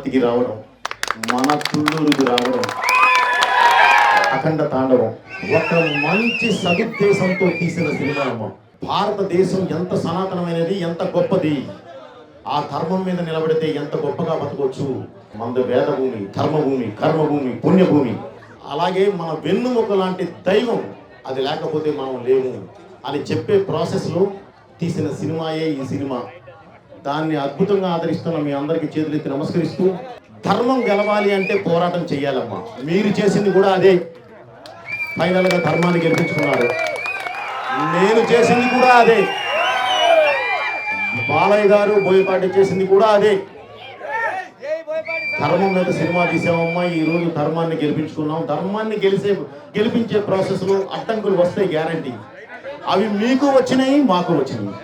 వనపర్తికి రావడం, మన తుళ్ళూరుకి రావడం, అఖండ తాండవం ఒక మంచి సదుద్దేశంతో తీసిన సినిమా అమ్మ. భారతదేశం ఎంత సనాతనమైనది, ఎంత గొప్పది, ఆ ధర్మం మీద నిలబడితే ఎంత గొప్పగా బతకొచ్చు. మనది వేదభూమి, ధర్మభూమి, కర్మభూమి, పుణ్యభూమి. అలాగే మన వెన్నుముక లాంటి దైవం, అది లేకపోతే మనం లేము అని చెప్పే ప్రాసెస్లో తీసిన సినిమాయే ఈ సినిమా. దాన్ని అద్భుతంగా ఆదరిస్తున్న మీ అందరికీ చేతులెత్తి నమస్కరిస్తూ, ధర్మం గెలవాలి అంటే పోరాటం చెయ్యాలమ్మా. మీరు చేసింది కూడా అదే. ఫైనల్గా ధర్మాన్ని గెలిపించుకున్నారు. నేను చేసింది కూడా అదే. బాలయ్య గారు, బోయపాటి చేసింది కూడా అదే. ధర్మం మీద సినిమా తీసామమ్మా. ఈ రోజు ధర్మాన్ని గెలిపించుకున్నాం. ధర్మాన్ని గెలిపించే ప్రాసెస్లో అడ్డంకులు వస్తాయి, గ్యారంటీ. అవి మీకు వచ్చినాయి, మాకు వచ్చినాయి.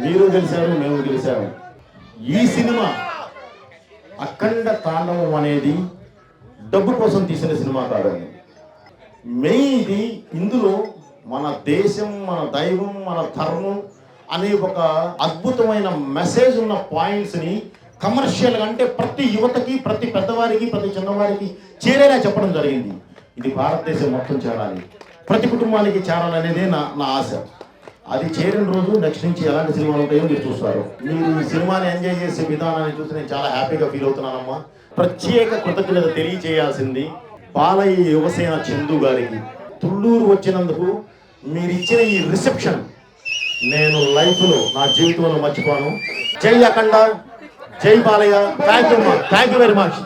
మీరు గెలిచారు, మేము గెలిచాము. ఈ సినిమా అఖండ తాండవం అనేది డబ్బు కోసం తీసిన సినిమా కాదండి. మెయిన్ ఇది, ఇందులో మన దేశం, మన దైవం, మన ధర్మం అనే ఒక అద్భుతమైన మెసేజ్ ఉన్న పాయింట్స్ని కమర్షియల్గా, అంటే ప్రతి యువతకి, ప్రతి పెద్దవారికి, ప్రతి చిన్నవారికి చేరేలా చెప్పడం జరిగింది. ఇది భారతదేశం మొత్తం చేరాలి, ప్రతి కుటుంబానికి చేరాలనేదే నా ఆశ. అది చేరిన రోజు నెక్స్ట్ నుంచి ఎలాంటి సినిమాలు ఉంటాయో మీరు చూస్తారు. మీరు ఈ సినిమాని ఎంజాయ్ చేసే విధానాన్ని చూసి నేను చాలా హ్యాపీగా ఫీల్ అవుతున్నానమ్మా. ప్రత్యేక కృతజ్ఞత తెలియజేయాల్సింది బాలయ్య యువసేన చందు గారికి. తుళ్ళూరు వచ్చినందుకు మీరిచ్చిన ఈ రిసెప్షన్ నేను లైఫ్లో, నా జీవితంలో మర్చిపోను. జై అఖండ, జై Balayya. Thank you very much.